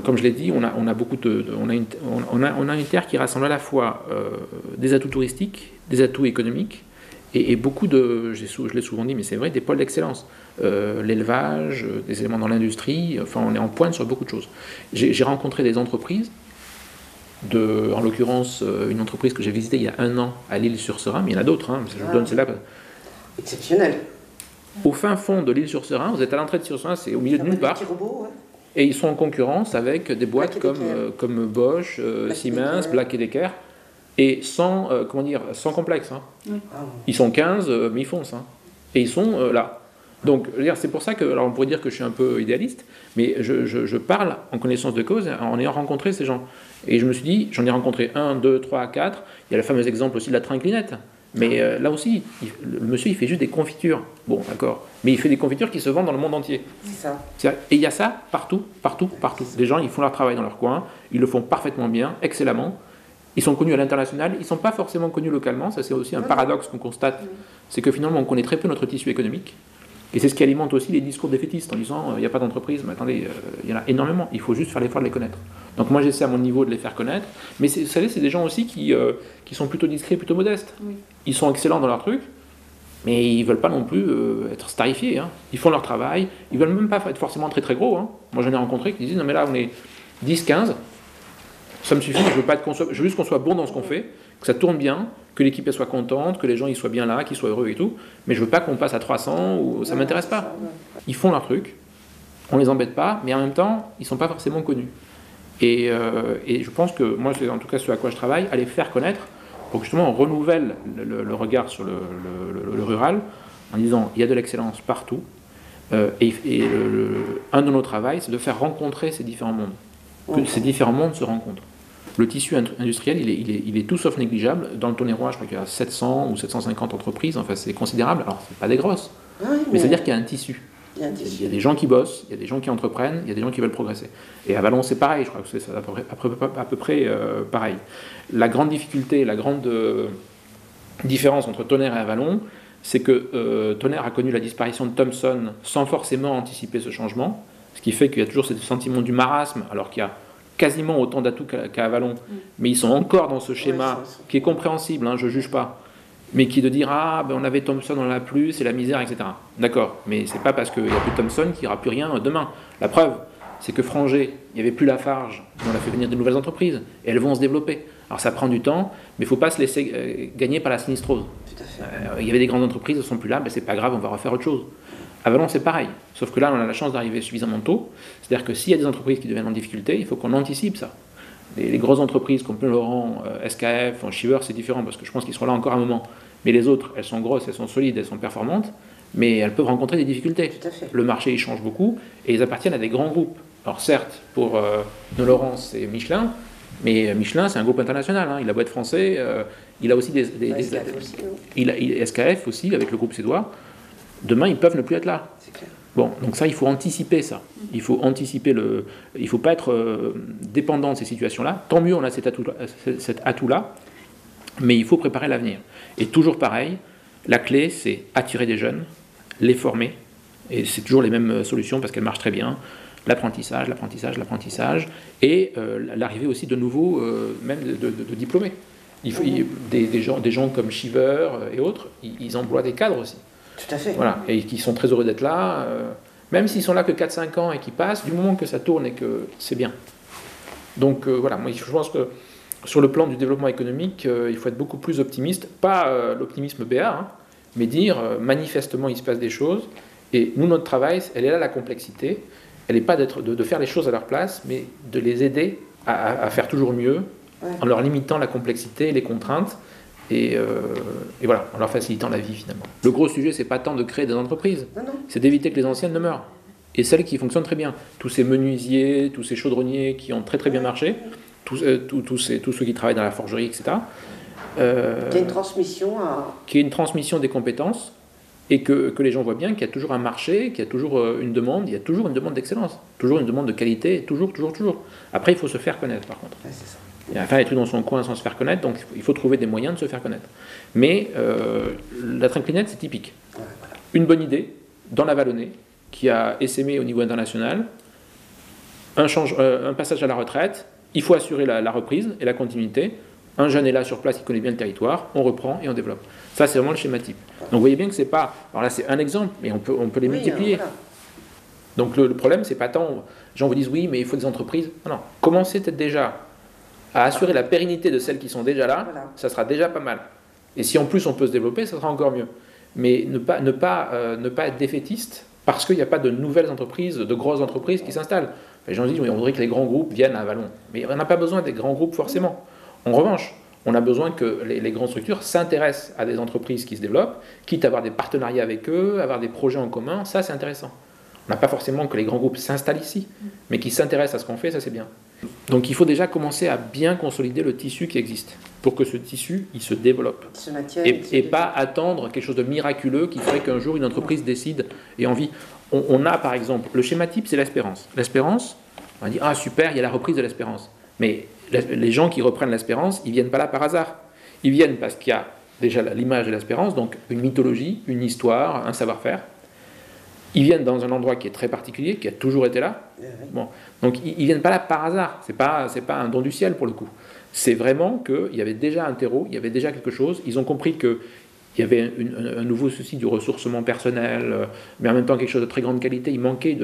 comme je l'ai dit, on a une terre qui rassemble à la fois des atouts touristiques, des atouts économiques, et beaucoup je l'ai souvent dit, mais c'est vrai, des pôles d'excellence, l'élevage, des éléments dans l'industrie. Enfin, on est en pointe sur beaucoup de choses. J'ai rencontré des entreprises. En l'occurrence, une entreprise que j'ai visitée il y a 1 an à l'Île-sur-Serein, mais il y en a d'autres, hein, je vous donne celle-là. Exceptionnel. Au fin fond de l'Île-sur-Serein, vous êtes à l'entrée de Sur-Serein, c'est au milieu de nulle part. Et ils sont en concurrence avec des boîtes comme Bosch, Siemens, Black & Decker, et sans complexe. Hein. Oui. Ils sont 15, mais ils foncent. Hein. Et ils sont là. Donc, c'est pour ça que, alors on pourrait dire que je suis un peu idéaliste, mais je parle en connaissance de cause, en ayant rencontré ces gens. Et je me suis dit, j'en ai rencontré 1, 2, 3, 4. Il y a le fameux exemple aussi de la trinclinette. Mais là aussi, le monsieur, il fait juste des confitures. Bon, d'accord. Mais il fait des confitures qui se vendent dans le monde entier. C'est ça. Et il y a ça partout. Les gens, ils font leur travail dans leur coin. Ils le font parfaitement bien, excellemment. Ils sont connus à l'international. Ils ne sont pas forcément connus localement. Ça, c'est aussi un paradoxe qu'on constate. C'est que finalement, on connaît très peu notre tissu économique. Et c'est ce qui alimente aussi les discours défaitistes en disant il n'y a pas d'entreprise, mais attendez, il y en a énormément, il faut juste faire l'effort de les connaître. Donc moi j'essaie à mon niveau de les faire connaître, mais vous savez, c'est des gens aussi qui sont plutôt discrets, plutôt modestes. Oui. Ils sont excellents dans leur truc, mais ils ne veulent pas non plus être starifiés. Hein. Ils font leur travail, ils ne veulent même pas être forcément très très gros. Hein. Moi j'en ai rencontré qui disent non mais là on est 10, 15, ça me suffit, je veux juste qu'on soit bon dans ce qu'on fait, que ça tourne bien, que l'équipe soit contente, que les gens ils soient bien là, qu'ils soient heureux et tout, mais je veux pas qu'on passe à 300 ou ça m'intéresse pas. Ils font leur truc, on les embête pas, mais en même temps ils sont pas forcément connus. Et je pense que moi c'est en tout cas ce à quoi je travaille, à les faire connaître pour que justement on renouvelle le regard sur le rural en disant il y a de l'excellence partout un de nos travaux c'est de faire rencontrer ces différents mondes, que ces différents mondes se rencontrent. Le tissu industriel, il est tout sauf négligeable. Dans le Tonnerrois, je crois qu'il y a 700 ou 750 entreprises, enfin c'est considérable. Alors, c'est pas des grosses, mais c'est-à-dire qu'il y a un tissu. Il y a des gens qui bossent, il y a des gens qui entreprennent, il y a des gens qui veulent progresser. Et à Vallon, c'est pareil, je crois que c'est à peu près pareil. La grande difficulté, la grande différence entre Tonnerre et Avallon, c'est que Tonnerre a connu la disparition de Thomson sans forcément anticiper ce changement, ce qui fait qu'il y a toujours ce sentiment du marasme, alors qu'il y a quasiment autant d'atouts qu'à Avallon, mais ils sont encore dans ce schéma qui est compréhensible, hein, je ne juge pas, mais qui est de dire on avait Thomson, on l'a plus, c'est la misère, etc. D'accord, mais c'est pas parce qu'il n'y a plus Thomson qu'il n'y aura plus rien demain. La preuve, c'est que Frangé, il n'y avait plus Lafarge, on a fait venir de nouvelles entreprises, et elles vont se développer. Alors ça prend du temps, mais il ne faut pas se laisser gagner par la sinistrose. Il y avait des grandes entreprises, elles ne sont plus là, c'est pas grave, on va refaire autre chose. À Vallon, c'est pareil, sauf que là, on a la chance d'arriver suffisamment tôt. C'est-à-dire que s'il y a des entreprises qui deviennent en difficulté, il faut qu'on anticipe ça. Les grosses entreprises comme Laurent, SKF, Shiver, c'est différent parce que je pense qu'ils seront là encore un moment. Mais les autres, elles sont grosses, elles sont solides, elles sont performantes, mais elles peuvent rencontrer des difficultés. Tout à fait. Le marché, il change beaucoup et ils appartiennent à des grands groupes. Alors certes, pour Laurent, c'est Michelin, mais Michelin, c'est un groupe international. Hein. Il a beau être français, il a aussi SKF aussi, avec le groupe suédois. Demain, ils peuvent ne plus être là. C'est clair. Bon, donc ça, il faut anticiper ça. Il faut anticiper il ne faut pas être dépendant de ces situations-là. Tant mieux, on a cet atout-là, mais il faut préparer l'avenir. Et toujours pareil, la clé, c'est attirer des jeunes, les former, et c'est toujours les mêmes solutions parce qu'elles marchent très bien. L'apprentissage, et l'arrivée aussi de nouveaux, même de diplômés. Des gens comme Shiver et autres, ils emploient des cadres aussi. Tout à fait. Voilà, et qui sont très heureux d'être là, même s'ils sont là que 4-5 ans et qu'ils passent, du moment que ça tourne et que c'est bien. Donc voilà, moi je pense que sur le plan du développement économique, il faut être beaucoup plus optimiste, pas l'optimisme BA, hein, mais dire manifestement il se passe des choses, et nous notre travail, elle est là la complexité, elle n'est pas de faire les choses à leur place, mais de les aider à faire toujours mieux, en leur limitant la complexité et les contraintes, et voilà, en leur facilitant la vie finalement. Le gros sujet, c'est pas tant de créer des entreprises, c'est d'éviter que les anciennes ne meurent. Et celles qui fonctionnent très bien. Tous ces menuisiers, tous ces chaudronniers qui ont très très bien marché, tous ceux qui travaillent dans la forgerie, etc. Qu'il y a une transmission qu'il y ait une transmission des compétences, et que les gens voient bien qu'il y a toujours un marché, qu'il y a toujours une demande, il y a toujours une demande d'excellence, toujours une demande de qualité, toujours. Après, il faut se faire connaître par contre. Ouais, c'est ça. Il y a faire les trucs dans son coin sans se faire connaître, donc il faut trouver des moyens de se faire connaître. Mais la trinclinette, c'est typique. Ouais, voilà. Une bonne idée, dans la Vallonnée, qui a essaimé au niveau international, un passage à la retraite, il faut assurer la reprise et la continuité. Un jeune est là sur place, il connaît bien le territoire, on reprend et on développe. Ça, c'est vraiment le schéma type. Donc vous voyez bien que c'est pas... Alors là, c'est un exemple, mais on peut les multiplier. Voilà. Donc le problème, c'est pas tant... Les gens vous disent, oui, mais il faut des entreprises. Non, commencez peut-être déjà à assurer la pérennité de celles qui sont déjà là, ça sera déjà pas mal. Et si en plus on peut se développer, ça sera encore mieux. Mais ne pas être défaitiste parce qu'il n'y a pas de nouvelles entreprises, de grosses entreprises qui s'installent. Les gens disent, oui, on voudrait que les grands groupes viennent à Vallon. Mais on n'a pas besoin des grands groupes forcément. En revanche, on a besoin que les grandes structures s'intéressent à des entreprises qui se développent, quitte à avoir des partenariats avec eux, avoir des projets en commun, ça c'est intéressant. On n'a pas forcément que les grands groupes s'installent ici, mais qui s'intéressent à ce qu'on fait, ça c'est bien. Donc il faut déjà commencer à bien consolider le tissu qui existe, pour que ce tissu, il se développe. Et pas attendre quelque chose de miraculeux qui ferait qu'un jour une entreprise décide et en vit. On a par exemple, le schéma type c'est l'espérance. L'espérance, on va dire, ah super, il y a la reprise de l'espérance. Mais les gens qui reprennent l'espérance, ils ne viennent pas là par hasard. Ils viennent parce qu'il y a déjà l'image de l'espérance, donc une mythologie, une histoire, un savoir-faire. Ils viennent dans un endroit qui est très particulier, qui a toujours été là. Bon. Donc ils ne viennent pas là par hasard, c'est pas un don du ciel pour le coup. C'est vraiment qu'il y avait déjà un terreau, il y avait déjà quelque chose, ils ont compris qu'il y avait un nouveau souci du ressourcement personnel, mais en même temps quelque chose de très grande qualité. Il manquait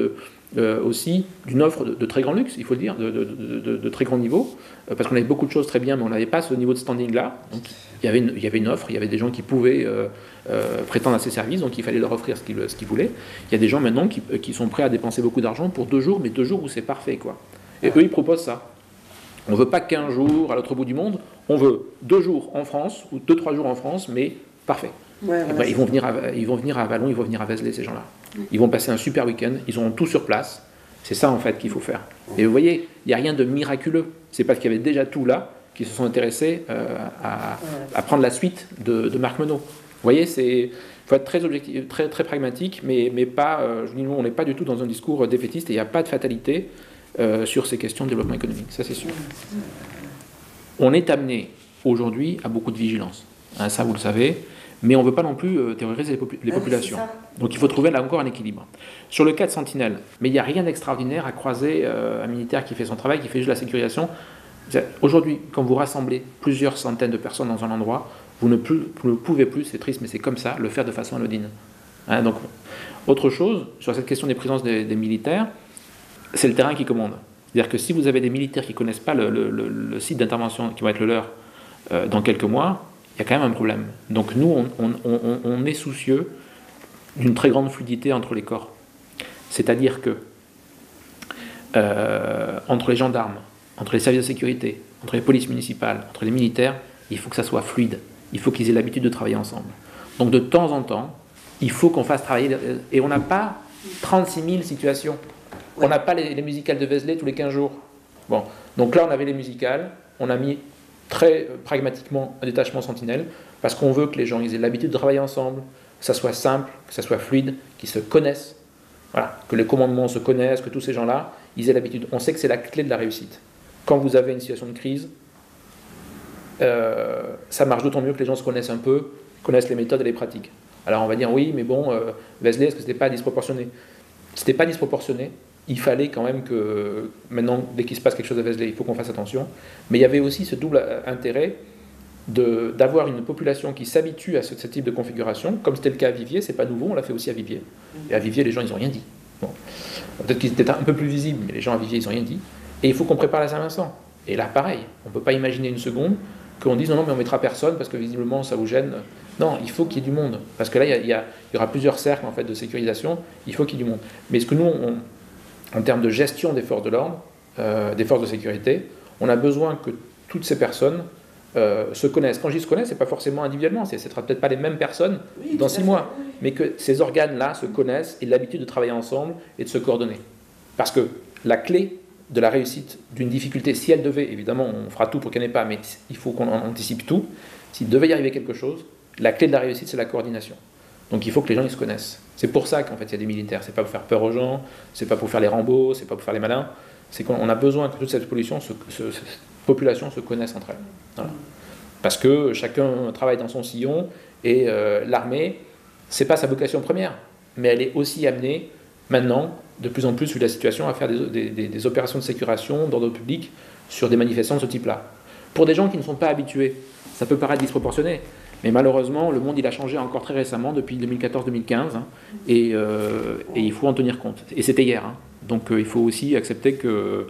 aussi d'une offre de très grand luxe, il faut le dire, de très grand niveau, parce qu'on avait beaucoup de choses très bien, mais on n'avait pas ce niveau de standing-là. Donc il y avait une offre, il y avait des gens qui pouvaient prétendre à ces services, donc il fallait leur offrir ce qu'ils voulaient. Il y a des gens maintenant qui sont prêts à dépenser beaucoup d'argent pour 2 jours, mais 2 jours où c'est parfait, quoi. Et eux, ils proposent ça. On ne veut pas 15 jours à l'autre bout du monde, on veut 2 jours en France, ou 2-3 jours en France, mais parfait. Ouais, voilà, ils vont venir à Vallon, ils vont venir à Vézelay, ces gens-là. Ils vont passer un super week-end, ils auront tout sur place. C'est ça, en fait, qu'il faut faire. Et vous voyez, il n'y a rien de miraculeux. C'est parce qu'il y avait déjà tout là qu'ils se sont intéressés à prendre la suite de Marc Menot. Vous voyez, il faut être très objectif, très, très pragmatique, mais pas, je dis, nous, on n'est pas du tout dans un discours défaitiste et il n'y a pas de fatalité sur ces questions de développement économique, ça c'est sûr. On est amené aujourd'hui à beaucoup de vigilance, hein, ça vous le savez, mais on ne veut pas non plus terroriser les populations. Donc il faut trouver là encore un équilibre. Sur le cas de Sentinelle, mais il n'y a rien d'extraordinaire à croiser un militaire qui fait son travail, qui fait juste la sécurisation. Aujourd'hui, quand vous rassemblez plusieurs centaines de personnes dans un endroit, vous ne pouvez plus, c'est triste mais c'est comme ça, le faire de façon anodine. Hein, donc, autre chose, sur cette question des présences des militaires, c'est le terrain qui commande. C'est-à-dire que si vous avez des militaires qui ne connaissent pas le site d'intervention qui va être le leur dans quelques mois, il y a quand même un problème. Donc nous, on est soucieux d'une très grande fluidité entre les corps. C'est-à-dire que entre les gendarmes, entre les services de sécurité, entre les polices municipales, entre les militaires, il faut que ça soit fluide. Il faut qu'ils aient l'habitude de travailler ensemble. Donc de temps en temps, il faut qu'on fasse travailler... Et on n'a pas 36 000 situations. On n'a pas les musicales de Vézelay tous les 15 jours. Bon, donc là on avait les musicales, on a mis très pragmatiquement un détachement sentinelle, parce qu'on veut que les gens aient l'habitude de travailler ensemble, que ça soit simple, que ça soit fluide, qu'ils se connaissent, voilà, que les commandements se connaissent, que tous ces gens-là, ils aient l'habitude. On sait que c'est la clé de la réussite. Quand vous avez une situation de crise, ça marche d'autant mieux que les gens se connaissent un peu, connaissent les méthodes et les pratiques. Alors on va dire oui, mais bon, Vézelay, est-ce que c'était pas disproportionné ? C'était pas disproportionné. Il fallait quand même que, maintenant, dès qu'il se passe quelque chose à Vézelay, il faut qu'on fasse attention. Mais il y avait aussi ce double intérêt d'avoir une population qui s'habitue à ce type de configuration, comme c'était le cas à Viviers, c'est pas nouveau, on l'a fait aussi à Viviers. Et à Viviers, les gens, ils n'ont rien dit. Bon. Peut-être qu'ils étaient un peu plus visibles, mais les gens à Viviers, ils n'ont rien dit. Et il faut qu'on prépare la Saint-Vincent. Et là, pareil, on ne peut pas imaginer une seconde qu'on dise non, mais on ne mettra personne parce que visiblement ça vous gêne. Non, il faut qu'il y ait du monde. Parce que là, il y aura plusieurs cercles en fait, de sécurisation, il faut qu'il y ait du monde. Mais ce que nous, en termes de gestion des forces de l'ordre, des forces de sécurité, on a besoin que toutes ces personnes se connaissent. Quand je dis se connaissent, ce n'est pas forcément individuellement, ce ne sera peut-être pas les mêmes personnes dans 6 mois, mais que ces organes-là se connaissent et aient l'habitude de travailler ensemble et de se coordonner. Parce que la clé de la réussite d'une difficulté, si elle devait, évidemment on fera tout pour qu'elle n'ait pas, mais il faut qu'on anticipe tout, s'il devait y arriver quelque chose, la clé de la réussite c'est la coordination. Donc il faut que les gens ils se connaissent. C'est pour ça qu'en fait il y a des militaires, c'est pas pour faire peur aux gens, c'est pas pour faire les Rambo, c'est pas pour faire les malins, c'est qu'on a besoin que toute cette population se connaisse entre elles. Voilà. Parce que chacun travaille dans son sillon et l'armée, c'est pas sa vocation première, mais elle est aussi amenée maintenant, de plus en plus, vu la situation, à faire des opérations de sécurisation d'ordre public sur des manifestants de ce type-là. Pour des gens qui ne sont pas habitués, ça peut paraître disproportionné, mais malheureusement, le monde il a changé encore très récemment, depuis 2014-2015, hein, et il faut en tenir compte. Et c'était hier, hein. Donc il faut aussi accepter que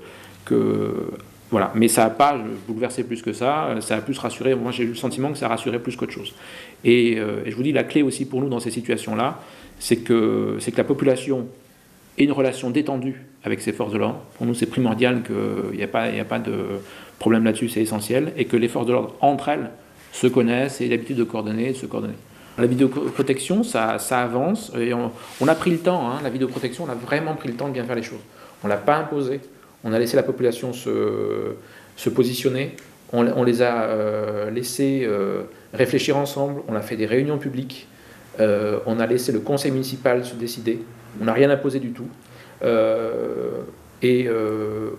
voilà. Mais ça n'a pas bouleversé plus que ça, ça a plus rassuré. Moi, j'ai eu le sentiment que ça a rassuré plus qu'autre chose. Et je vous dis, la clé aussi pour nous dans ces situations-là, c'est que la population ait une relation détendue avec ses forces de l'ordre. Pour nous, c'est primordial qu'il n'y ait pas de problème là-dessus, c'est essentiel, et que les forces de l'ordre, entre elles, se connaissent et aient l'habitude de se coordonner. La vidéoprotection, ça avance, et on a pris le temps, hein, la vidéoprotection, on a vraiment pris le temps de bien faire les choses. On ne l'a pas imposé, on a laissé la population se positionner, on les a laissés réfléchir ensemble, on a fait des réunions publiques, on a laissé le conseil municipal se décider, on n'a rien imposé du tout. Au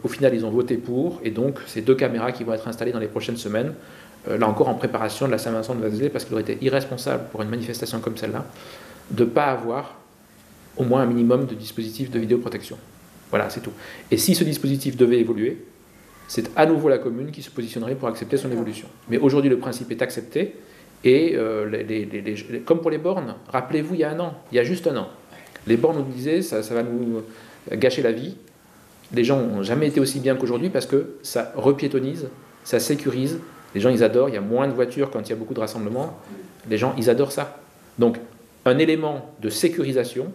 final, ils ont voté pour, et donc ces 2 caméras qui vont être installées dans les prochaines semaines, là encore en préparation de la Saint-Vincent de Vézelay, parce qu'il aurait été irresponsable pour une manifestation comme celle-là de ne pas avoir au moins un minimum de dispositifs de vidéoprotection. Voilà, c'est tout. Et si ce dispositif devait évoluer, c'est à nouveau la commune qui se positionnerait pour accepter son évolution. Mais aujourd'hui, le principe est accepté, et comme pour les bornes, rappelez-vous, il y a un an, il y a juste un an, les bornes nous disaient ça va nous gâcher la vie. Les gens n'ont jamais été aussi bien qu'aujourd'hui parce que ça repiétonise, ça sécurise. Les gens, ils adorent, il y a moins de voitures quand il y a beaucoup de rassemblements. Les gens, ils adorent ça. Donc, un élément de sécurisation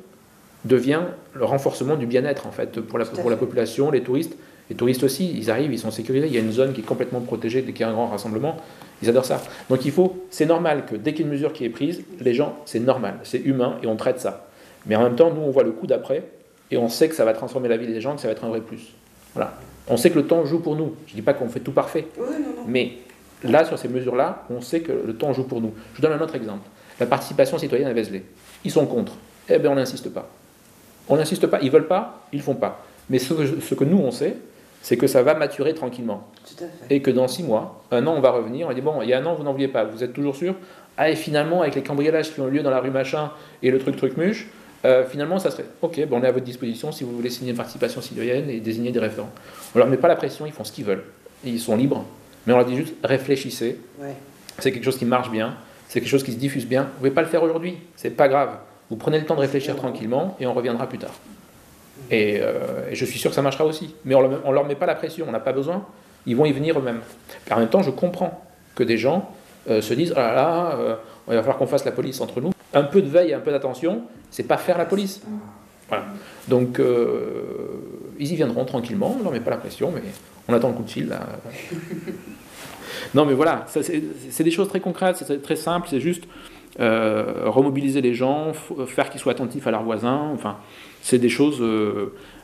devient le renforcement du bien-être, en fait, pour la population, les touristes. Les touristes aussi, ils arrivent, ils sont sécurisés. Il y a une zone qui est complètement protégée dès qu'il y a un grand rassemblement. Ils adorent ça. Donc, c'est normal que dès qu'il y a une mesure qui est prise, les gens, c'est normal, c'est humain, et on traite ça. Mais en même temps, nous, on voit le coup d'après, et on sait que ça va transformer la vie des gens, que ça va être un vrai plus. Voilà. On sait que le temps joue pour nous. Je ne dis pas qu'on fait tout parfait. Oui, non. Mais là, sur ces mesures-là, on sait que le temps joue pour nous. Je vous donne un autre exemple. La participation citoyenne à Vézelay. Ils sont contre. Eh bien, on n'insiste pas. On n'insiste pas. Ils ne veulent pas, ils ne font pas. Mais ce que nous, on sait, c'est que ça va maturer tranquillement. Tout à fait. Et que dans 6 mois, 1 an, on va revenir. On dit, bon, il y a 1 an, vous n'en vouliez pas. Vous êtes toujours sûr? Ah, et finalement, avec les cambriolages qui ont eu lieu dans la rue Machin et le truc muche, finalement, ça serait ok, bon, on est à votre disposition si vous voulez signer une participation citoyenne et désigner des référents. On leur met pas la pression, ils font ce qu'ils veulent. Et ils sont libres, mais on leur dit juste réfléchissez. Ouais. C'est quelque chose qui marche bien, c'est quelque chose qui se diffuse bien. Vous ne pouvez pas le faire aujourd'hui, c'est pas grave. Vous prenez le temps de réfléchir tranquillement et on reviendra plus tard. Et je suis sûr que ça marchera aussi. Mais on leur met pas la pression, on n'a pas besoin. Ils vont y venir eux-mêmes. En même temps, je comprends que des gens se disent ah là là, il va falloir qu'on fasse la police entre nous. Un peu de veille et un peu d'attention, c'est pas faire la police. Voilà. Donc, ils y viendront tranquillement, on ne leur met pas la pression, mais on attend le coup de fil. Là. Non, mais voilà, c'est des choses très concrètes, c'est très simple, c'est juste remobiliser les gens, faire qu'ils soient attentifs à leurs voisins, enfin, c'est des choses...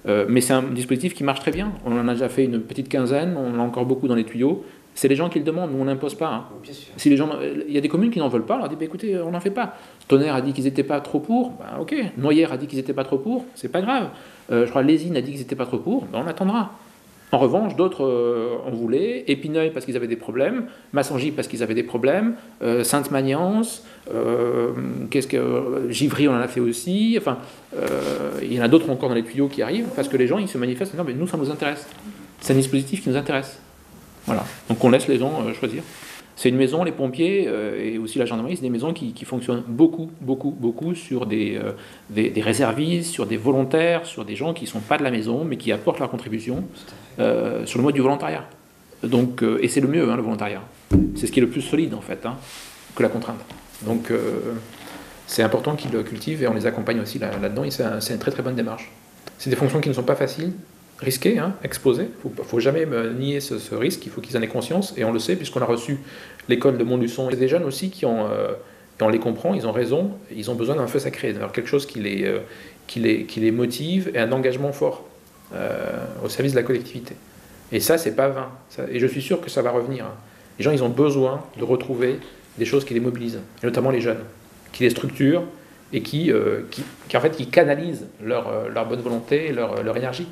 mais c'est un dispositif qui marche très bien. On en a déjà fait une petite quinzaine, on en a encore beaucoup dans les tuyaux. C'est les gens qui le demandent, nous on n'impose pas. Hein. Bien sûr. Si les gens, il y a des communes qui n'en veulent pas, on leur dit bah, écoutez, on n'en fait pas. Tonnerre a dit qu'ils n'étaient pas trop pour, bah, ok. Noyers a dit qu'ils n'étaient pas trop pour, c'est pas grave. Je crois Lésine a dit qu'ils n'étaient pas trop pour, bah, on attendra. En revanche, d'autres en voulaient, Épineuil parce qu'ils avaient des problèmes, Massangy parce qu'ils avaient des problèmes, Sainte-Magnance, Givry on en a fait aussi, enfin, il y en a d'autres encore dans les tuyaux qui arrivent, parce que les gens ils se manifestent en disant mais nous ça nous intéresse. C'est un dispositif qui nous intéresse. Voilà. Donc on laisse les gens choisir. C'est une maison, les pompiers et aussi la gendarmerie, c'est des maisons qui fonctionnent beaucoup sur des réservistes, sur des volontaires, sur des gens qui ne sont pas de la maison, mais qui apportent leur contribution sur le mode du volontariat. Donc, et c'est le mieux, hein, le volontariat. C'est ce qui est le plus solide, en fait, hein, que la contrainte. Donc, c'est important qu'ils le cultivent et on les accompagne aussi là-dedans. Et c'est une très très bonne démarche. C'est des fonctions qui ne sont pas faciles, risquées, hein, exposées. Il ne faut jamais nier ce risque, il faut qu'ils en aient conscience, et on le sait puisqu'on a reçu l'école de Montluçon. C'est des jeunes aussi qui on les comprend, ils ont raison, ils ont besoin d'un feu sacré, d'avoir quelque chose qui les motive et un engagement fort au service de la collectivité. Et ça, c'est pas vain. Et je suis sûr que ça va revenir. Les gens, ils ont besoin de retrouver des choses qui les mobilisent, et notamment les jeunes, qui les structurent et qui en fait, qui canalisent leur bonne volonté et leur énergie.